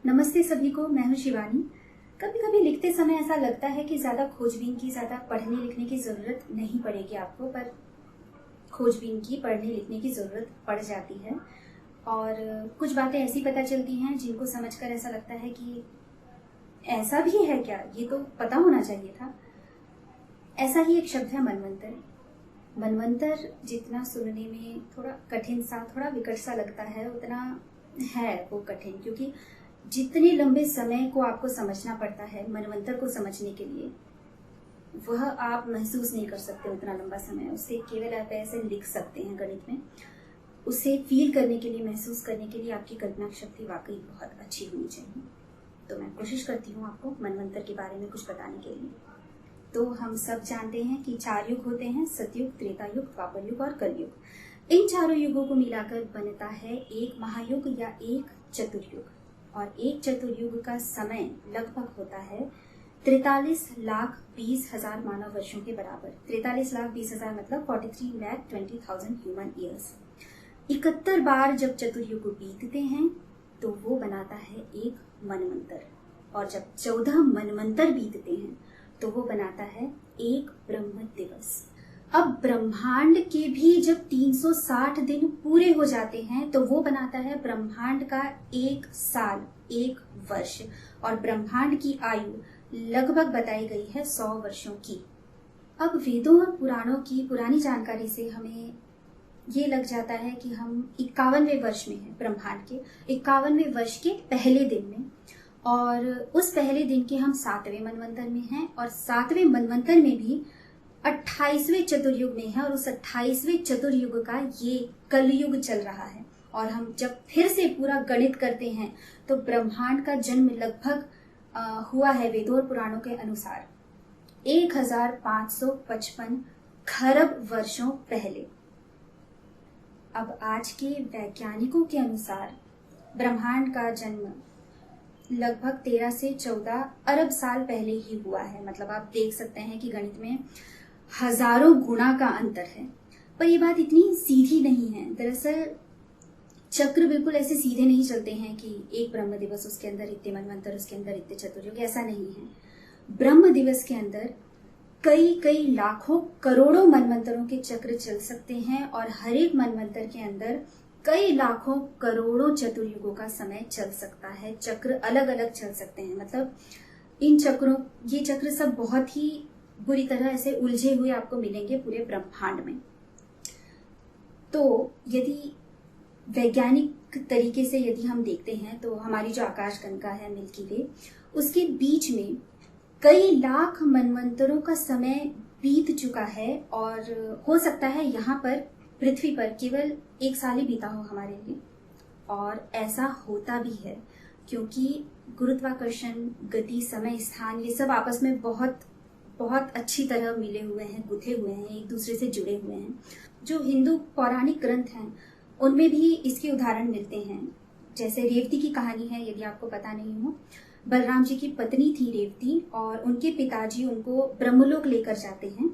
नमस्ते सभी को, मैं हूं शिवानी। कभी कभी लिखते समय ऐसा लगता है कि ज़्यादा खोजबीन की, ज़्यादा पढ़ने लिखने की ज़रूरत नहीं पड़ेगी आपको, पर खोजबीन की, पढ़ने लिखने की ज़रूरत पड़ जाती है। और कुछ बातें ऐसी पता चलती हैं जिनको समझकर ऐसा लगता है कि ऐसा भी है क्या, ये तो पता होना चाहिए था। ऐसा ही एक शब्द है मनवंतर। मनवंतर जितना सुनने में थोड़ा कठिन सा, थोड़ा विकट सा लगता है, उतना है वो कठिन, क्योंकि जितने लंबे समय को आपको समझना पड़ता है मनवंतर को समझने के लिए, वह आप महसूस नहीं कर सकते उतना लंबा समय। उसे केवल आप ऐसे लिख सकते हैं गणित में। उसे फील करने के लिए, महसूस करने के लिए आपकी कल्पना शक्ति वाकई बहुत अच्छी होनी चाहिए। तो मैं कोशिश करती हूँ आपको मनवंतर के बारे में कुछ बताने के लिए। तो हम सब जानते हैं कि 4 युग होते हैं, सतयुग, त्रेता युग, द्वापर युग और कलयुग। इन चारों युगों को मिलाकर बनता है एक महायुग या एक चतुर्युग। और एक चतुर्युग का समय लगभग होता है 43,20,000 मानव वर्षों के बराबर। 43,20,000 मतलब 43,20,000 ह्यूमन ईयर्स। 71 बार जब चतुर्युग बीतते हैं तो वो बनाता है एक मनवंतर। और जब 14 मनवंतर बीतते हैं तो वो बनाता है एक ब्रह्म दिवस। अब ब्रह्मांड के भी जब 360 दिन पूरे हो जाते हैं तो वो बनाता है ब्रह्मांड का एक साल, एक वर्ष। और ब्रह्मांड की आयु लगभग बताई गई है 100 वर्षों की। अब वेदों और पुराणों की पुरानी जानकारी से हमें ये लग जाता है कि हम 51वें वर्ष में हैं, ब्रह्मांड के 51वें वर्ष के पहले दिन में। और उस पहले दिन के हम 7वें मनवंतर में हैं, और 7वें मनवंतर में भी 28वें चतुर्युग में है। और उस 28वें चतुर्युग का ये कलयुग चल रहा है। और हम जब फिर से पूरा गणित करते हैं तो ब्रह्मांड का जन्म लगभग हुआ है वेदों और पुराणों के अनुसार 1555 खरब वर्षों पहले। अब आज के वैज्ञानिकों के अनुसार ब्रह्मांड का जन्म लगभग 13 से 14 अरब साल पहले ही हुआ है। मतलब आप देख सकते हैं कि गणित में हजारों गुना का अंतर है। पर ये बात इतनी सीधी नहीं है। दरअसल चक्र बिल्कुल ऐसे सीधे नहीं चलते हैं कि एक ब्रह्म दिवस, उसके अंदर इतने मनवंतर, उसके अंदर इतने चतुर्युग, ऐसा नहीं है। ब्रह्म दिवस के अंदर कई कई लाखों करोड़ों मनवंतरों के चक्र चल सकते हैं। और हर एक मनवंतर के अंदर कई लाखों करोड़ों चतुर्युगों का समय चल सकता है। चक्र अलग अलग चल सकते हैं। मतलब ये चक्र सब बहुत ही बुरी तरह ऐसे उलझे हुए आपको मिलेंगे पूरे ब्रह्मांड में। तो यदि वैज्ञानिक तरीके से यदि हम देखते हैं तो हमारी जो आकाशगंगा है मिल्की वे, उसके बीच में कई लाख मनवंतरों का समय बीत चुका है। और हो सकता है यहाँ पर पृथ्वी पर केवल 1 साल ही बीता हो हमारे लिए। और ऐसा होता भी है क्योंकि गुरुत्वाकर्षण, गति, समय, स्थान, ये सब आपस में बहुत बहुत अच्छी तरह मिले हुए हैं, गुथे हुए हैं, एक दूसरे से जुड़े हुए हैं। जो हिंदू पौराणिक ग्रंथ हैं उनमें भी इसके उदाहरण मिलते हैं। जैसे रेवती की कहानी है, यदि आपको पता नहीं हो। बलराम जी की पत्नी थी रेवती, और उनके पिताजी उनको ब्रह्मलोक लेकर जाते हैं।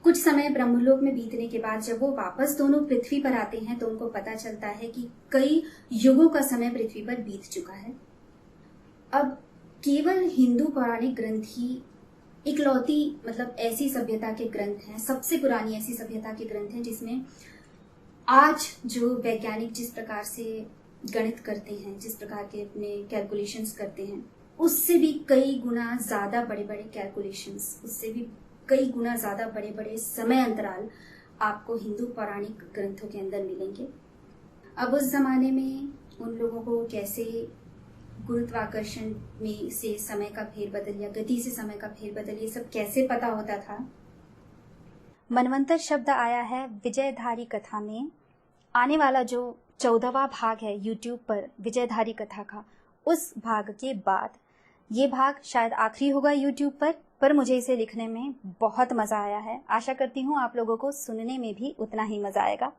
कुछ समय ब्रह्मलोक में बीतने के बाद जब वो वापस दोनों पृथ्वी पर आते हैं तो उनको पता चलता है कि कई युगों का समय पृथ्वी पर बीत चुका है। अब केवल हिंदू पौराणिक ग्रंथ ही इकलौती, मतलब ऐसी सभ्यता के ग्रंथ हैं, सबसे पुरानी ऐसी सभ्यता के ग्रंथ हैं जिसमें आज जो वैज्ञानिक जिस प्रकार से गणित करते हैं, जिस प्रकार के अपने कैलकुलेशंस करते हैं, उससे भी कई गुना ज्यादा बड़े बड़े कैलकुलेशंस, उससे भी कई गुना ज्यादा बड़े बड़े समय अंतराल आपको हिंदू पौराणिक ग्रंथों के अंदर मिलेंगे। अब उस जमाने में उन लोगों को कैसे गुरुत्वाकर्षण में से समय का फेरबदल या गति से समय का फेरबदल, ये सब कैसे पता होता था। मनवंतर शब्द आया है विजयधारी कथा में। आने वाला जो 14वां भाग है यूट्यूब पर विजयधारी कथा का, उस भाग के बाद ये भाग शायद आखिरी होगा यूट्यूब पर मुझे इसे लिखने में बहुत मजा आया है। आशा करती हूँ आप लोगों को सुनने में भी उतना ही मजा आएगा।